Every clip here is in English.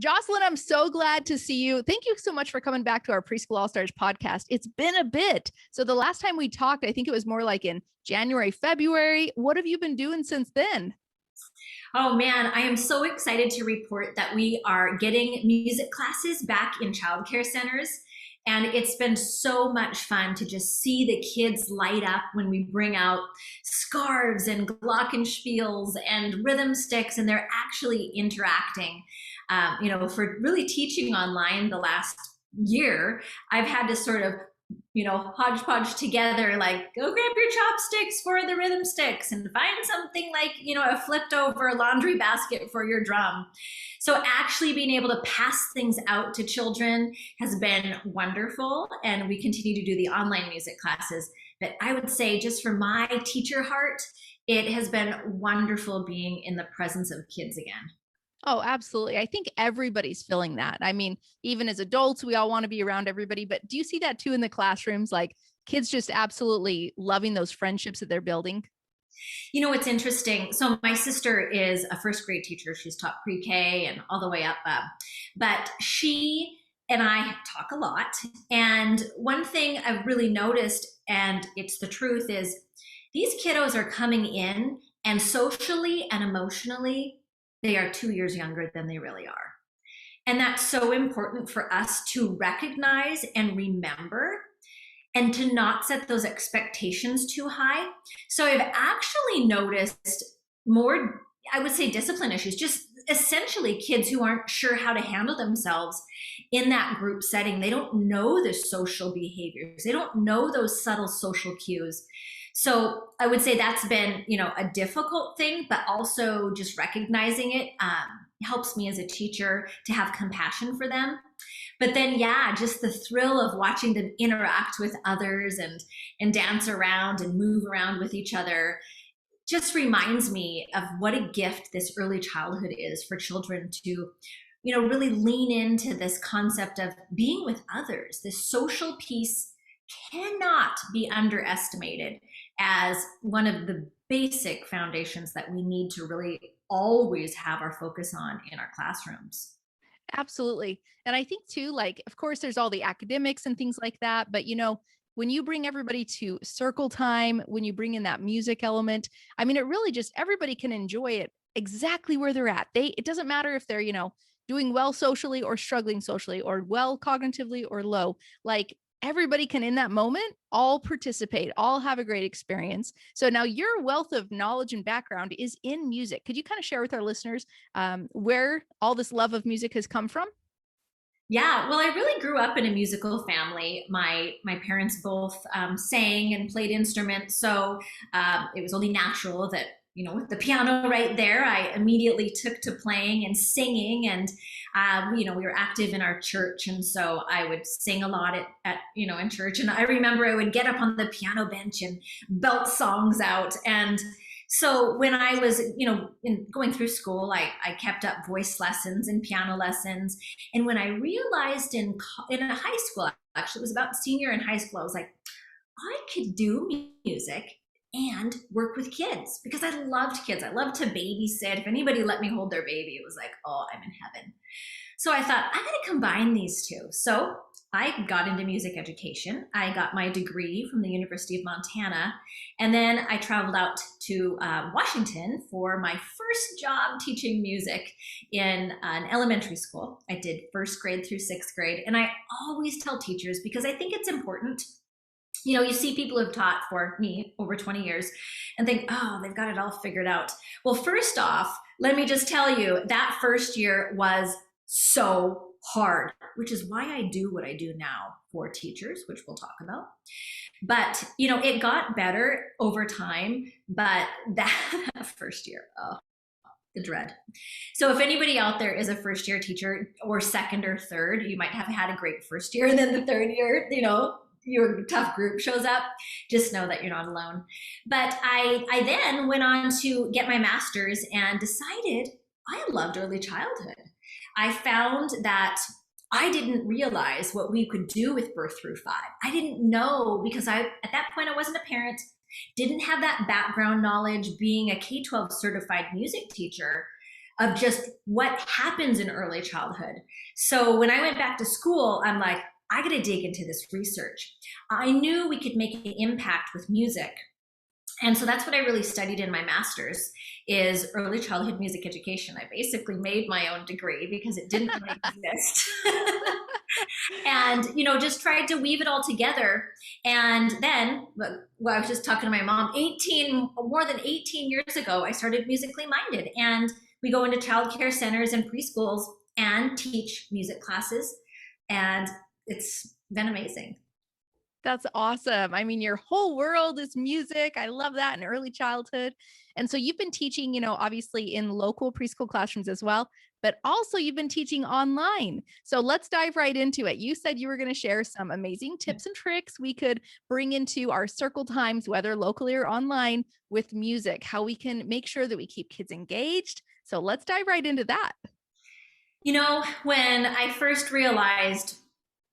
Jocelyn, I'm so glad to see you. Thank you so much for coming back to our Preschool All Stars podcast. It's been a bit. So the last time we talked, I think it was more like in January, February. What have you been doing since then? Oh man, I am so excited to report that we are getting music classes back in childcare centers. And it's been so much fun to just see the kids light up when we bring out scarves and glockenspiels and rhythm sticks, and they're actually interacting. For really teaching online the last year, I've had to sort of hodgepodge together, like go grab your chopsticks for the rhythm sticks and find something like, a flipped over laundry basket for your drum. So actually being able to pass things out to children has been wonderful. And we continue to do the online music classes. But I would say just for my teacher heart, it has been wonderful being in the presence of kids again. Oh, absolutely. I think everybody's feeling that. I mean, even as adults, we all want to be around everybody. But do you see that too in the classrooms? Like kids just absolutely loving those friendships that they're building? It's interesting. So my sister is a first grade teacher. She's taught pre-K and all the way up. But she and I talk a lot. And one thing I've really noticed, and it's the truth, is these kiddos are coming in and socially and emotionally, they are 2 years younger than they really are. And that's so important for us to recognize and remember and to not set those expectations too high. So I've actually noticed more, I would say, discipline issues, just essentially kids who aren't sure how to handle themselves in that group setting. They don't know the social behaviors. They don't know those subtle social cues. So I would say that's been, a difficult thing, but also just recognizing it helps me as a teacher to have compassion for them. But then, yeah, just the thrill of watching them interact with others and dance around and move around with each other just reminds me of what a gift this early childhood is for children to, really lean into this concept of being with others. This social piece cannot be underestimated as one of the basic foundations that we need to really always have our focus on in our classrooms. Absolutely. And I think too, like, of course, there's all the academics and things like that. But, when you bring everybody to circle time, when you bring in that music element, I mean, it really just everybody can enjoy it exactly where they're at. It doesn't matter if they're, doing well socially or struggling socially or well cognitively or low. Like everybody can in that moment all participate, all have a great experience. So now your wealth of knowledge and background is in music. Could you kind of share with our listeners where all this love of music has come from? Yeah, well, I really grew up in a musical family. My parents both sang and played instruments, so it was only natural that with the piano right there, I immediately took to playing and singing. And we were active in our church, and so I would sing a lot in church. And I remember I would get up on the piano bench and belt songs out. And so when I was, going through school, I kept up voice lessons and piano lessons. And when I realized in a high school, actually, it was about senior in high school, I was like, I could do music and work with kids because I loved kids. I loved to babysit. If anybody let me hold their baby, it was like, oh, I'm in heaven. So I thought, I got to combine these two. So I got into music education. I got my degree from the University of Montana. And then I traveled out to Washington for my first job teaching music in an elementary school. I did first grade through sixth grade. And I always tell teachers, because I think it's important, you see people who've taught for me over 20 years and think, oh, they've got it all figured out. Well, first off, let me just tell you that first year was so hard, which is why I do what I do now for teachers, which we'll talk about. But, it got better over time, but that first year, oh, the dread. So if anybody out there is a first year teacher or second or third, you might have had a great first year, and then the third year, your tough group shows up, just know that you're not alone. But I then went on to get my master's and decided I loved early childhood. I found that I didn't realize what we could do with birth through five. I didn't know because at that point I wasn't a parent, didn't have that background knowledge being a K-12 certified music teacher. of just what happens in early childhood. So when I went back to school, I'm like, I got to dig into this research. I knew we could make an impact with music. And so that's what I really studied in my master's is early childhood music education. I basically made my own degree because it didn't really exist. And, just tried to weave it all together. And then, well, I was just talking to my mom, more than 18 years ago, I started Musically Minded. And we go into childcare centers and preschools and teach music classes. And it's been amazing. That's awesome. I mean, your whole world is music. I love that in early childhood. And so you've been teaching, obviously in local preschool classrooms as well, but also you've been teaching online. So let's dive right into it. You said you were going to share some amazing tips and tricks we could bring into our circle times, whether locally or online, with music, how we can make sure that we keep kids engaged. So let's dive right into that. When I first realized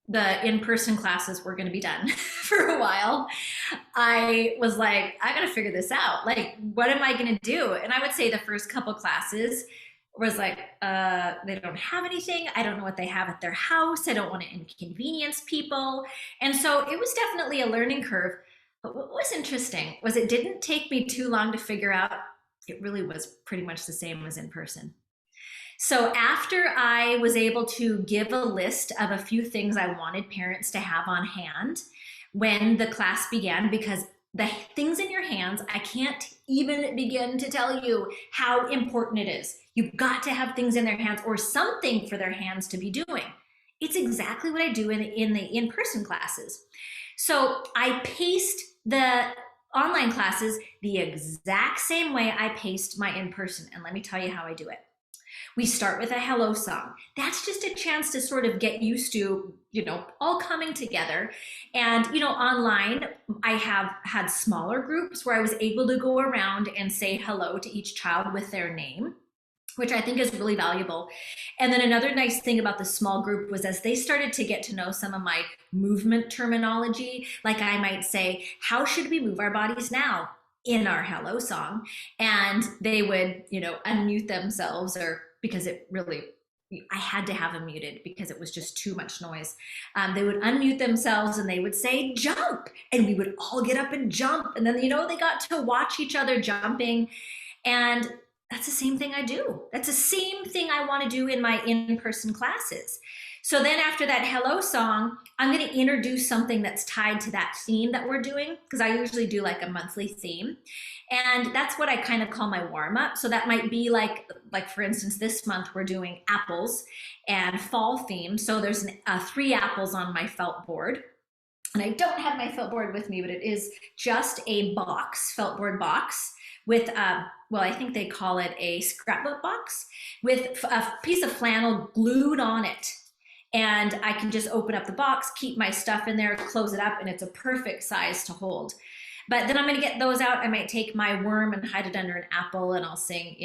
the in-person classes were going to be done for a while, I was like, I got to figure this out. Like, what am I going to do? And I would say the first couple classes was like, they don't have anything. I don't know what they have at their house. I don't want to inconvenience people. And so it was definitely a learning curve. But what was interesting was it didn't take me too long to figure out it really was pretty much the same as in person. So after I was able to give a list of a few things I wanted parents to have on hand when the class began, because the things in your hands, I can't even begin to tell you how important it is. You've got to have things in their hands or something for their hands to be doing. It's exactly what I do in the in-person classes. So I paced the online classes the exact same way I paced my in-person. And let me tell you how I do it. We start with a hello song. That's just a chance to sort of get used to, all coming together. And, online, I have had smaller groups where I was able to go around and say hello to each child with their name, which I think is really valuable. And then another nice thing about the small group was as they started to get to know some of my movement terminology, like I might say, how should we move our bodies now? In our hello song. And they would, unmute themselves, or because I had to have them muted because it was just too much noise. They would unmute themselves and they would say jump, and we would all get up and jump. And then, they got to watch each other jumping. And that's the same thing I do. That's the same thing I want to do in my in-person classes. So then after that hello song, I'm going to introduce something that's tied to that theme that we're doing, because I usually do like a monthly theme. And that's what I kind of call my warm up. So that might be like for instance, this month we're doing apples and fall theme. So there's 3 apples on my felt board. And I don't have my felt board with me, but it is just a felt board box with, I think they call it a scrapbook box with a piece of flannel glued on it. And I can just open up the box, keep my stuff in there, close it up, and it's a perfect size to hold. But then I'm going to get those out. I might take my worm and hide it under an apple, and I'll sing,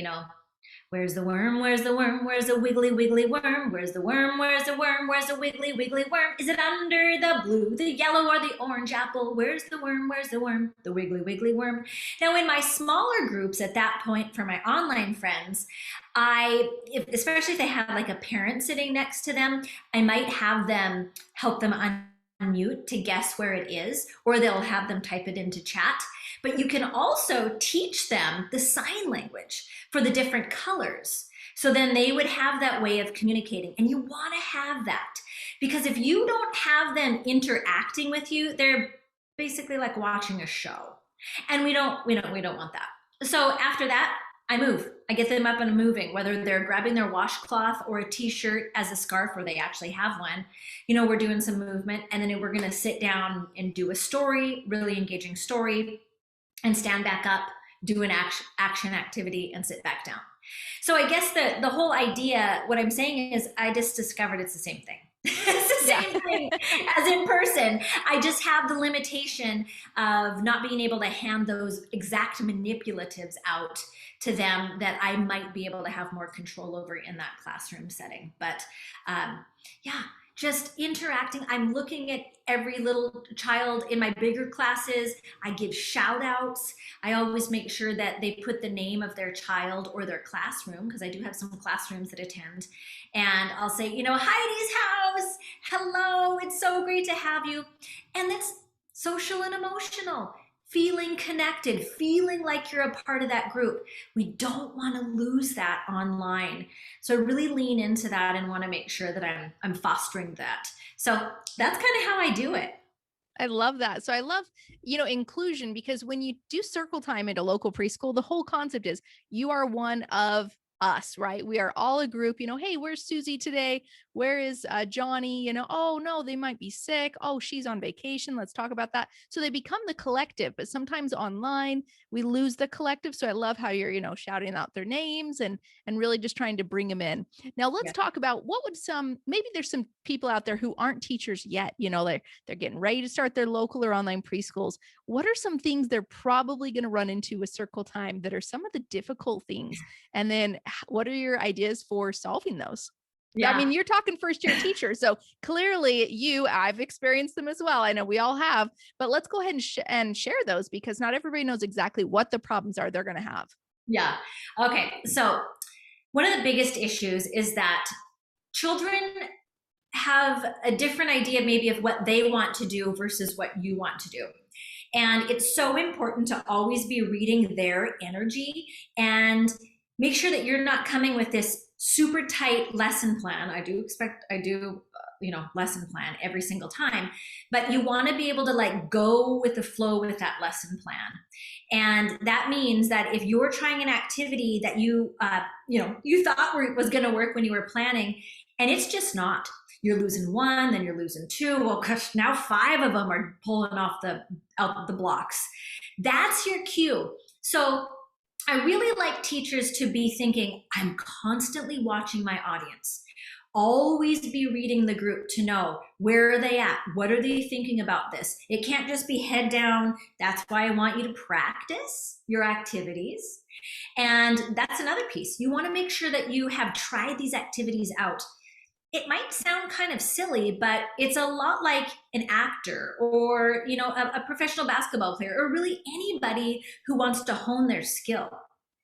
where's the worm? Where's the worm? Where's the wiggly, wiggly worm? Where's the worm? Where's the worm? Where's the wiggly, wiggly worm? Is it under the blue, the yellow, or the orange apple? Where's the worm? Where's the worm? The wiggly, wiggly worm. Now, in my smaller groups at that point for my online friends, especially if they have like a parent sitting next to them, I might have them help them unmute to guess where it is, or they'll have them type it into chat. But you can also teach them the sign language for the different colors. So then they would have that way of communicating. And you want to have that, because if you don't have them interacting with you, they're basically like watching a show. And we don't want that. So after that, I move. I get them up and moving, whether they're grabbing their washcloth or a t-shirt as a scarf, or they actually have one. We're doing some movement, and then we're going to sit down and do a story, really engaging story, and stand back up, do an action activity, and sit back down. So I guess the whole idea, what I'm saying is, I just discovered it's the same thing. It's the same thing as in person. I just have the limitation of not being able to hand those exact manipulatives out to them that I might be able to have more control over in that classroom setting. But just interacting. I'm looking at every little child in my bigger classes. I give shout outs. I always make sure that they put the name of their child or their classroom, because I do have some classrooms that attend. And I'll say, Heidi's house. Hello. It's so great to have you. And that's social and emotional. Feeling connected, feeling like you're a part of that group. We don't want to lose that online. So I really lean into that and want to make sure that I'm fostering that. So that's kind of how I do it. I love that. So I love, inclusion, because when you do circle time at a local preschool, the whole concept is you are one of us, right? We are all a group, hey, where's Susie today? Where is Johnny? Oh no, they might be sick. Oh, she's on vacation. Let's talk about that. So they become the collective, but sometimes online we lose the collective. So I love how you're, shouting out their names and really just trying to bring them in. Now let's Yeah. talk about what would maybe there's some people out there who aren't teachers yet, they're getting ready to start their local or online preschools. What are some things they're probably going to run into with circle time that are some of the difficult things? And then what are your ideas for solving those? I Yeah. mean, you're talking first year teacher. So clearly I've experienced them as well. I know we all have, but let's go ahead and share those, because not everybody knows exactly what the problems are they're going to have. Yeah. Okay. So one of the biggest issues is that children have a different idea maybe of what they want to do versus what you want to do. And it's so important to always be reading their energy and make sure that you're not coming with this super tight lesson plan. I do, lesson plan every single time, but you want to be able to like go with the flow with that lesson plan. And that means that if you're trying an activity that you thought was going to work when you were planning, and it's just not, you're losing one, then you're losing two. Well, gosh, now 5 of them are pulling off out the blocks. That's your cue. So I really like teachers to be thinking, I'm constantly watching my audience. Always be reading the group to know, where are they at? What are they thinking about this? It can't just be head down. That's why I want you to practice your activities. And that's another piece. You want to make sure that you have tried these activities out. It might sound kind of silly, but it's a lot like an actor or, a professional basketball player, or really anybody who wants to hone their skill.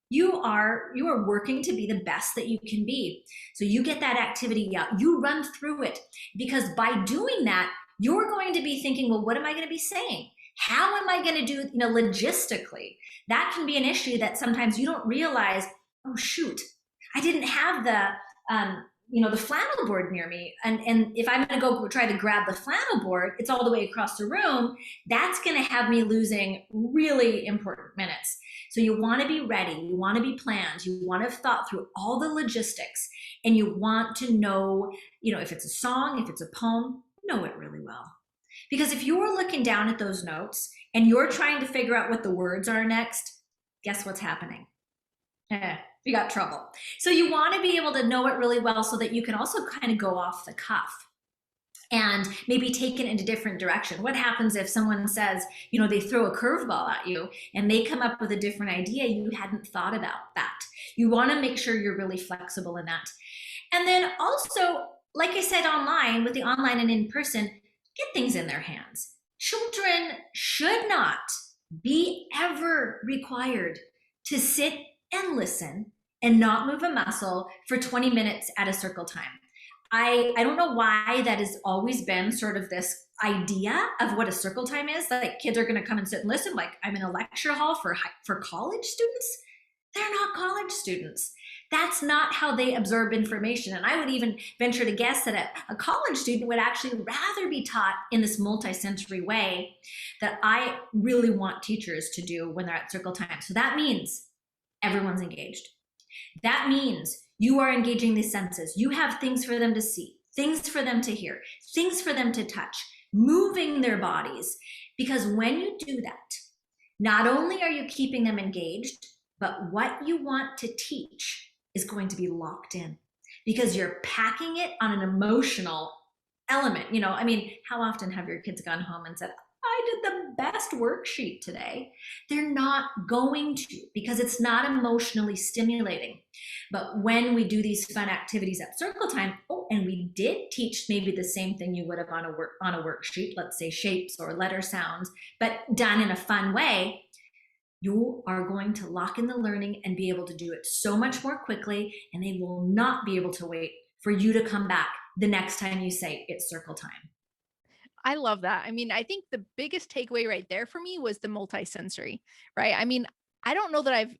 You are working to be the best that you can be. So you get that activity out, you run through it, because by doing that, you're going to be thinking, well, what am I going to be saying? How am I going to do, logistically? That can be an issue that sometimes you don't realize, oh, shoot, I didn't have the flannel board near me. And if I'm going to go try to grab the flannel board, it's all the way across the room. That's going to have me losing really important minutes. So you want to be ready. You want to be planned. You want to have thought through all the logistics, and you want to know, if it's a song, if it's a poem, know it really well. Because if you're looking down at those notes and you're trying to figure out what the words are next, guess what's happening? You got trouble. So you want to be able to know it really well so that you can also kind of go off the cuff and maybe take it in a different direction. What happens if someone says, they throw a curveball at you and they come up with a different idea, you hadn't thought about that. You want to make sure you're really flexible in that. And then also, like I said, online, with the online and in person, get things in their hands. Children should not be ever required to sit and listen and not move a muscle for 20 minutes at a circle time. I don't know why that has always been sort of this idea of what a circle time is. Like kids are going to come and sit and listen. Like I'm in a lecture hall for college students. They're not college students. That's not how they absorb information. And I would even venture to guess that a college student would actually rather be taught in this multisensory way that I really want teachers to do when they're at circle time. So that means everyone's engaged. That means you are engaging the senses. You have things for them to see, things for them to hear, things for them to touch, moving their bodies. Because when you do that, not only are you keeping them engaged, but what you want to teach is going to be locked in, because you're packing it on an emotional element. How often have your kids gone home and said, I did the best worksheet today? They're not going to, because it's not emotionally stimulating. But when we do these fun activities at circle time, and we did teach maybe the same thing you would have on a worksheet, let's say shapes or letter sounds, but done in a fun way, you are going to lock in the learning and be able to do it so much more quickly, and they will not be able to wait for you to come back the next time you say it's circle time. I love that. I mean, I think the biggest takeaway right there for me was the multisensory, right? I mean, I don't know that I've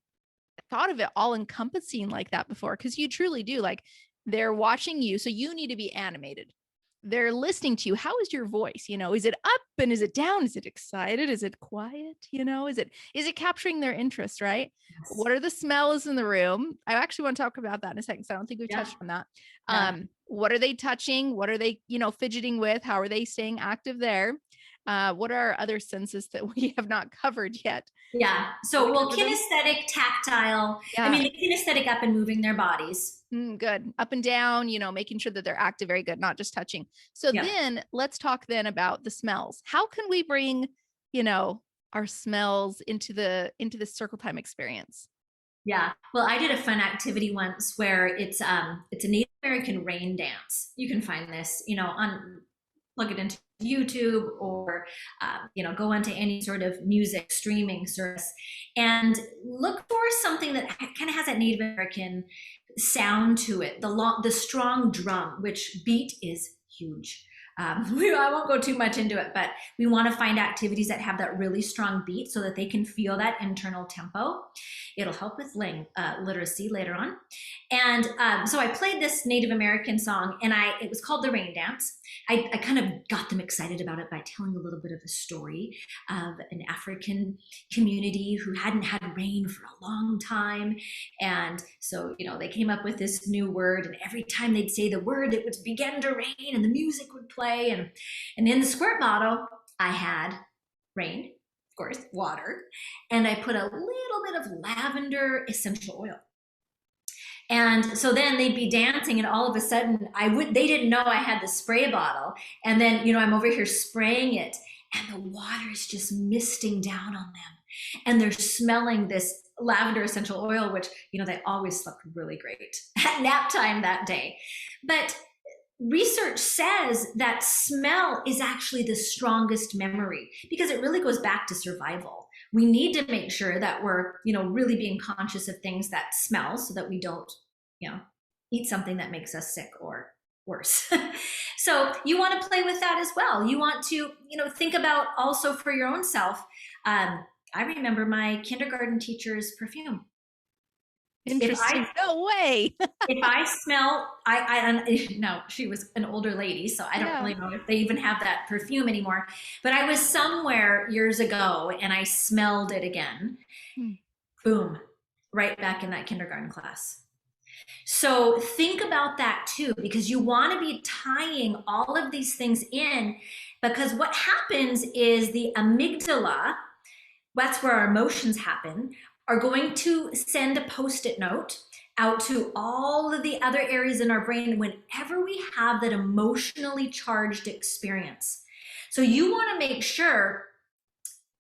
thought of it all encompassing like that before, because you truly do. Like, they're watching you, so you need to be animated. They're listening to you. How is your voice? Is it up and is it down? Is it excited? Is it quiet? Is it capturing their interest, right? Yes. What are the smells in the room? I actually want to talk about that in a second, so I don't think we've Yeah. touched on that. Yeah. What are they touching? What are they, fidgeting with? How are they staying active there? What are our other senses that we have not covered yet? Yeah. Did So, we well, cover them? kinesthetic, tactile. I Yeah. mean, the kinesthetic up and moving their bodies. Good. Up and down, making sure that they're active. Very good. Not just touching. So Yeah. then let's talk then about the smells. How can we bring, you know, our smells into the circle time experience? Yeah. Well, I did a fun activity once where it's a Native American rain dance. You can find this, on plug it into YouTube or go onto any sort of music streaming service and look for something that kind of has that Native American sound to it. The strong drum, which beat is huge. I won't go too much into it, but we want to find activities that have that really strong beat so that they can feel that internal tempo. It'll help with literacy later on. And so I played this Native American song, and it was called the Rain Dance. I kind of got them excited about it by telling a little bit of a story of an African community who hadn't had rain for a long time. And so, they came up with this new word, and every time they'd say the word, it would begin to rain and the music would play. And in the squirt bottle, I had rain, of course, water, and I put a little bit of lavender essential oil. And so then they'd be dancing, and all of a sudden, they didn't know I had the spray bottle. And then, I'm over here spraying it, and the water is just misting down on them. And they're smelling this lavender essential oil, which, they always slept really great at nap time that day. But research says that smell is actually the strongest memory because it really goes back to survival. We need to make sure that we're, really being conscious of things that smell so that we don't, eat something that makes us sick or worse. So you want to play with that as well. You want to, think about also for your own self. I remember my kindergarten teacher's perfume. If I Interesting. No way. if I smell, no, she was an older lady, so I don't Yeah. really know if they even have that perfume anymore. But I was somewhere years ago and I smelled it again. Hmm. Boom, right back in that kindergarten class. So think about that too, because you want to be tying all of these things in, because what happens is the amygdala, that's where our emotions happen, are going to send a post-it note out to all of the other areas in our brain whenever we have that emotionally charged experience. So you want to make sure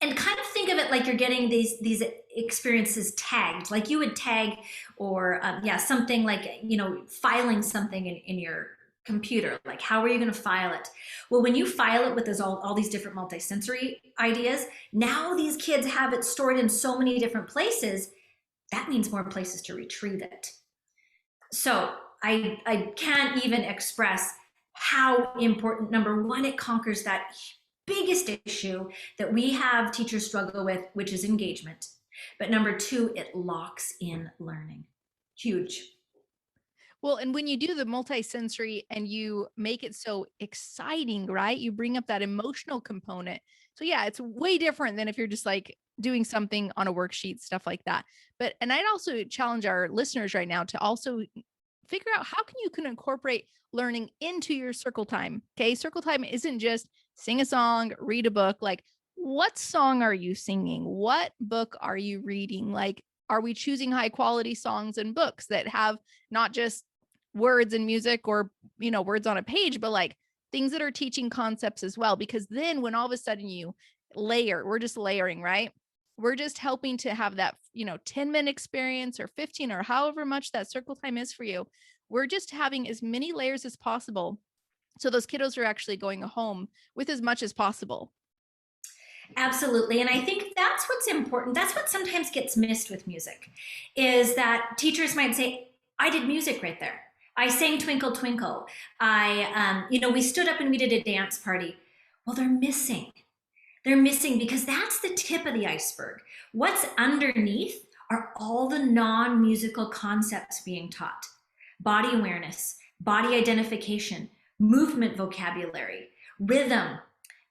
and kind of think of it like you're getting these experiences tagged, like you would tag or something like filing something in your computer. Like, how are you going to file it? Well, when you file it with all these different multisensory ideas, now these kids have it stored in so many different places. That means more places to retrieve it. So I can't even express how important, number one, it conquers that biggest issue that we have teachers struggle with, which is engagement. But number two, it locks in learning. Huge. Well, and when you do the multisensory and you make it so exciting, right? You bring up that emotional component. So yeah, it's way different than if you're just like doing something on a worksheet, stuff like that. And I'd also challenge our listeners right now to also figure out how can incorporate learning into your circle time. Okay. Circle time isn't just sing a song, read a book. Like, what song are you singing? What book are you reading? Like, are we choosing high quality songs and books that have not just words and music or, words on a page, but like things that are teaching concepts as well? Because then when all of a sudden you we're just layering, right? We're just helping to have that, 10-minute experience or 15 or however much that circle time is for you. we're just having as many layers as possible. So those kiddos are actually going home with as much as possible. Absolutely. And I think that's what's important. That's what sometimes gets missed with music is that teachers might say, I did music right there. I sang Twinkle Twinkle. We stood up and we did a dance party. Well, they're missing. They're missing because that's the tip of the iceberg. What's underneath are all the non musical concepts being taught: body awareness, body identification, movement vocabulary, rhythm,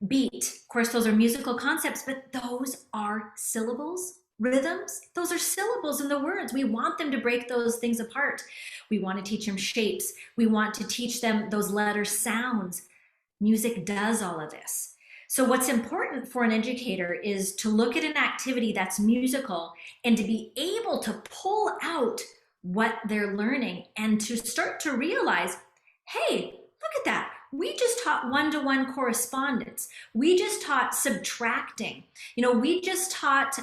beat. Of course, those are musical concepts, but those are syllables, rhythms. Those are syllables in the words. We want them to break those things apart. We want to teach them shapes. We want to teach them those letter sounds. Music does all of this. So what's important for an educator is to look at an activity that's musical and to be able to pull out what they're learning and to start to realize, hey, look at that. We just taught one-to-one correspondence. We just taught subtracting. We just taught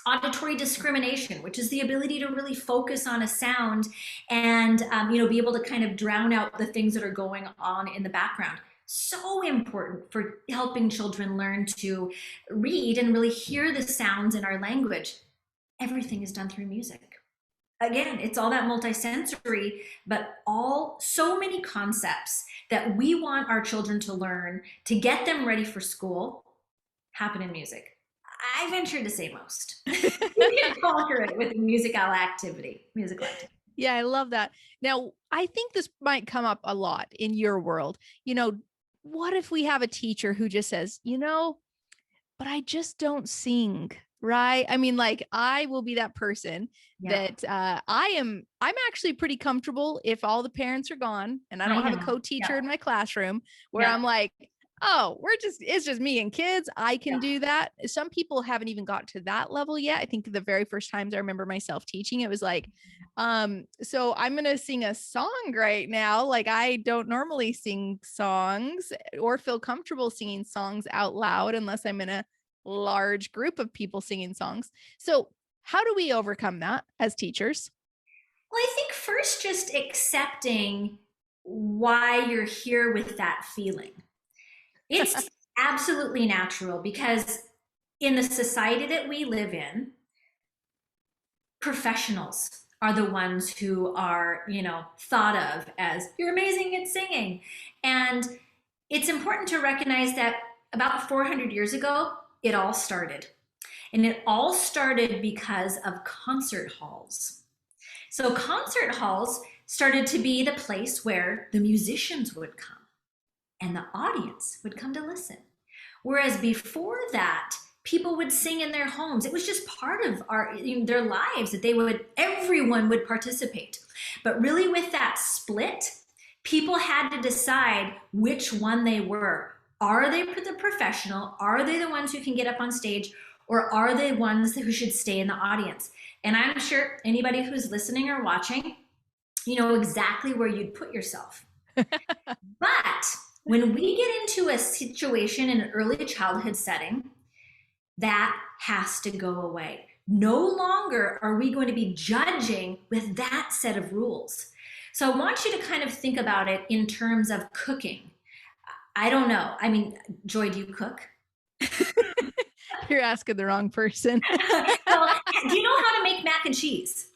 auditory discrimination, which is the ability to really focus on a sound and be able to kind of drown out the things that are going on in the background. So important for helping children learn to read and really hear the sounds in our language. Everything is done through music. Again, it's all that multisensory, but so many concepts that we want our children to learn to get them ready for school happen in music. I venture to say most. You can conquer it with a musical activity. Yeah, I love that. Now, I think this might come up a lot in your world. What if we have a teacher who just says, but I just don't sing, right? I mean, like, I will be that person that I'm actually pretty comfortable if all the parents are gone and I don't have a co-teacher in my classroom where I'm like, oh, it's just me and kids. I can do that. Some people haven't even got to that level yet. I think the very first times I remember myself teaching, it was like, so I'm going to sing a song right now. Like, I don't normally sing songs or feel comfortable singing songs out loud unless I'm in a large group of people singing songs. So how do we overcome that as teachers? Well, I think first just accepting why you're here with that feeling. It's absolutely natural because in the society that we live in, professionals are the ones who are, thought of as, you're amazing at singing. And it's important to recognize that about 400 years ago, it all started. And it all started because of concert halls. So concert halls started to be the place where the musicians would come and the audience would come to listen. Whereas before that, people would sing in their homes. It was just part of their lives that everyone would participate. But really with that split, people had to decide which one they were. Are they the professional? Are they the ones who can get up on stage? Or are they ones who should stay in the audience? And I'm sure anybody who's listening or watching, you know exactly where you'd put yourself. But when we get into a situation in an early childhood setting, that has to go away. No longer are we going to be judging with that set of rules. So I want you to kind of think about it in terms of cooking. I don't know. I mean, Joy, do you cook? You're asking the wrong person. Well, do you know how to make mac and cheese?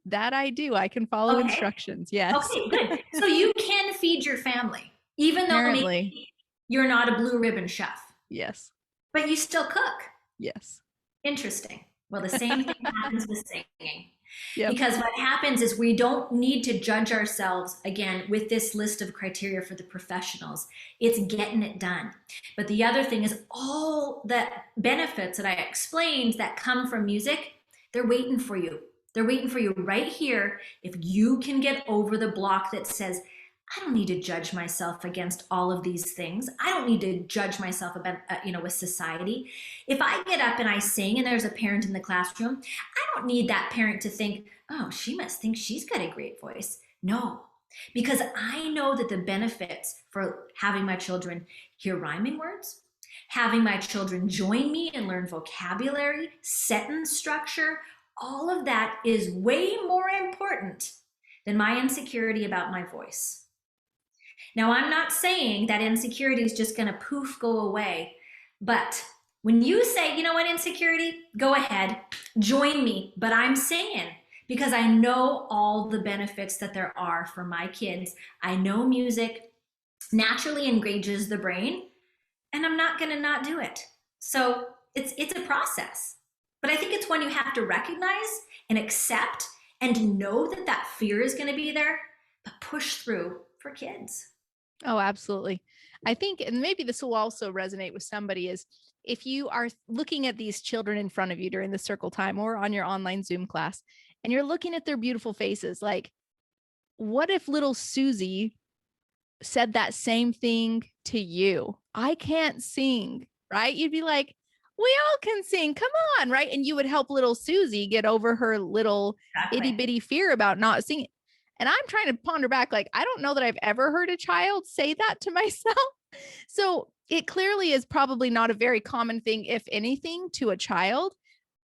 That I do. I can follow instructions. Yes. Okay, good. So you can feed your family, even though maybe you're not a blue ribbon chef. Yes. But you still cook. Yes. Interesting. Well, the same thing happens with singing. Yep. Because what happens is we don't need to judge ourselves, again, with this list of criteria for the professionals. It's getting it done. But the other thing is all the benefits that I explained that come from music, they're waiting for you. They're waiting for you right here. If you can get over the block that says, I don't need to judge myself against all of these things. I don't need to judge myself about, with society. If I get up and I sing and there's a parent in the classroom, I don't need that parent to think, oh, she must think she's got a great voice. No, because I know that the benefits for having my children hear rhyming words, having my children join me and learn vocabulary, sentence structure, all of that is way more important than my insecurity about my voice. Now, I'm not saying that insecurity is just going to poof go away, but when you say, you know what, insecurity, go ahead, join me. But I'm saying, because I know all the benefits that there are for my kids, I know music naturally engages the brain, and I'm not going to not do it. So it's a process. But I think it's one you have to recognize and accept and know that that fear is going to be there, but push through for kids. Oh, absolutely. I think, and maybe this will also resonate with somebody, is if you are looking at these children in front of you during the circle time or on your online Zoom class, and you're looking at their beautiful faces, like, what if little Susie said that same thing to you? I can't sing, right? You'd be like, we all can sing. Come on, right? And you would help little Susie get over her little itty Exactly. bitty fear about not singing. And I'm trying to ponder back, like, I don't know that I've ever heard a child say that to myself. So it clearly is probably not a very common thing, if anything, to a child.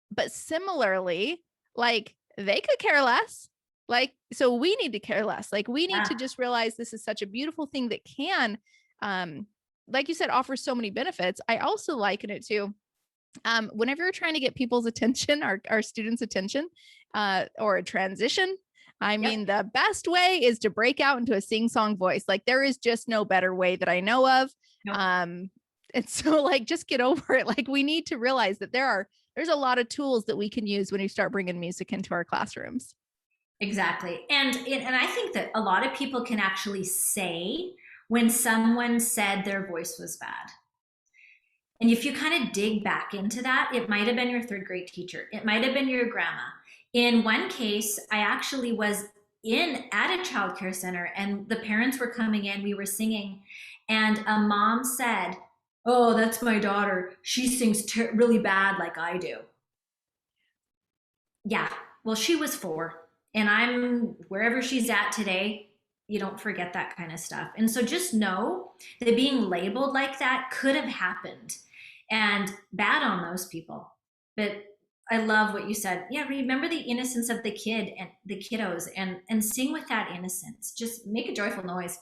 But similarly, like, they could care less. Like, so we need to care less. Like, we need Yeah. to just realize this is such a beautiful thing that can, um, like you said, offer so many benefits. I also liken it to, whenever you're trying to get people's attention, our students' attention, or a transition. I Yep. mean, the best way is to break out into a sing-song voice. Like, there is just no better way that I know of. Nope. And so, like, just get over it. Like, we need to realize that there's a lot of tools that we can use when you start bringing music into our classrooms. Exactly. And I think that a lot of people can actually say when someone said their voice was bad. And if you kind of dig back into that, it might have been your third grade teacher. It might have been your grandma. In one case, I actually was in at a childcare center and the parents were coming in, we were singing, and a mom said, "Oh, that's my daughter. She sings really bad like I do." Yeah, well, she was 4, and I'm wherever she's at today. You don't forget that kind of stuff. And so just know that being labeled like that could have happened, and bad on those people. But I love what you said. Yeah, remember the innocence of the kid and the kiddos, and sing with that innocence. Just make a joyful noise.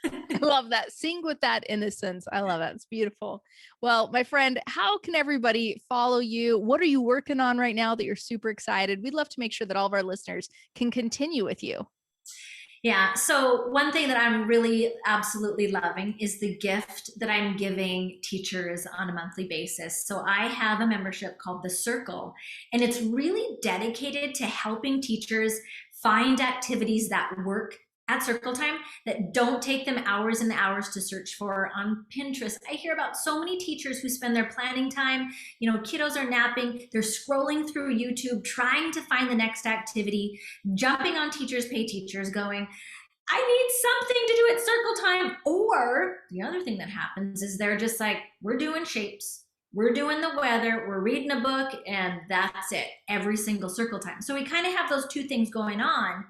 I love that. Sing with that innocence. I love that. It's beautiful. Well, my friend, how can everybody follow you? What are you working on right now that you're super excited? We'd love to make sure that all of our listeners can continue with you. Yeah. So one thing that I'm really absolutely loving is the gift that I'm giving teachers on a monthly basis. So I have a membership called The Circle, and it's really dedicated to helping teachers find activities that work at circle time that don't take them hours and hours to search for on Pinterest. I hear about so many teachers who spend their planning time, kiddos are napping, they're scrolling through YouTube, trying to find the next activity, jumping on Teachers Pay Teachers, going, I need something to do at circle time. Or the other thing that happens is they're just like, we're doing shapes, we're doing the weather, we're reading a book, and that's it every single circle time. So we kind of have those two things going on.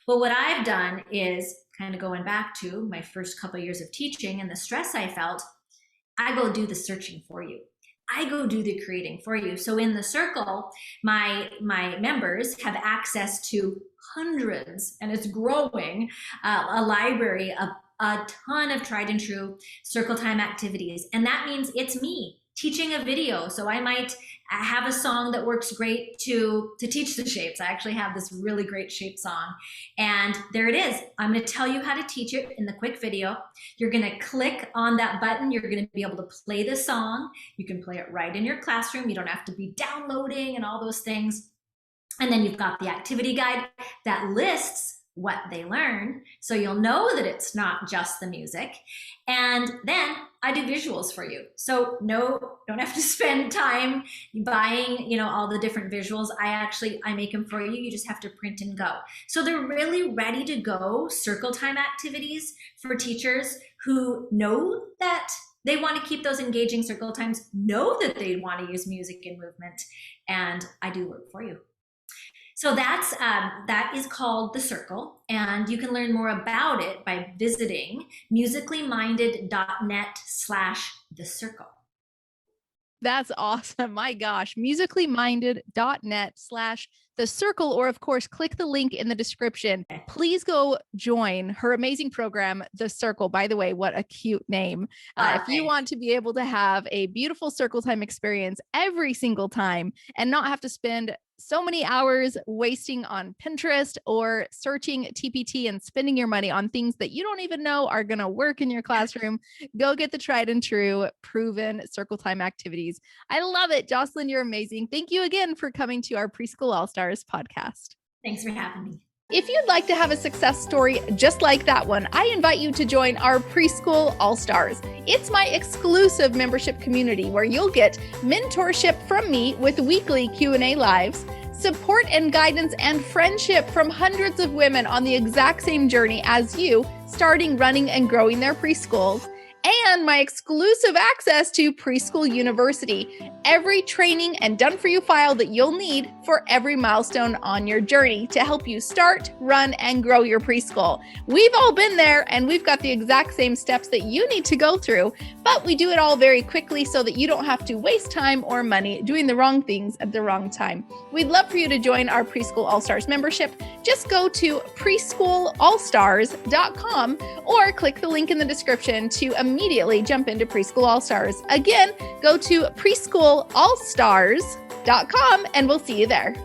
But what I've done is kind of going back to my first couple of years of teaching and the stress I felt. I go do the searching for you. I go do the creating for you. So in the circle, my members have access to hundreds, and it's growing, a library of a ton of tried and true circle time activities. And that means it's me teaching a video. So I might have a song that works great to teach the shapes. I actually have this really great shape song. And there it is. I'm going to tell you how to teach it in the quick video. You're going to click on that button. You're going to be able to play the song. You can play it right in your classroom. You don't have to be downloading and all those things. And then you've got the activity guide that lists what they learn, so you'll know that it's not just the music. And then I do visuals for you, so no, don't have to spend time buying all the different visuals. I make them for you. You just have to print and go. So they're really ready to go circle time activities for teachers who know that they want to keep those engaging circle times, know that they want to use music and movement, and I do work for you. So that is called The Circle, and you can learn more about it by visiting musicallyminded.net/the circle. That's awesome. My gosh. Musicallyminded.net/the circle, or of course, click the link in the description. Please go join her amazing program, The Circle. By the way, what a cute name. If you want to be able to have a beautiful circle time experience every single time and not have to spend so many hours wasting on Pinterest or searching TPT and spending your money on things that you don't even know are going to work in your classroom, go get the tried and true proven circle time activities. I love it. Jocelyn, you're amazing. Thank you again for coming to our Preschool All-Stars podcast. Thanks for having me. If you'd like to have a success story just like that one, I invite you to join our Preschool All-Stars. It's my exclusive membership community where you'll get mentorship from me with weekly Q&A lives, support and guidance and friendship from hundreds of women on the exact same journey as you, starting, running, and growing their preschools, and my exclusive access to Preschool University, every training and done-for-you file that you'll need for every milestone on your journey to help you start, run, and grow your preschool. We've all been there, and we've got the exact same steps that you need to go through, but we do it all very quickly so that you don't have to waste time or money doing the wrong things at the wrong time. We'd love for you to join our Preschool All-Stars membership. Just go to preschoolallstars.com or click the link in the description to immediately jump into Preschool All-Stars. Again, go to preschoolallstars.com and we'll see you there.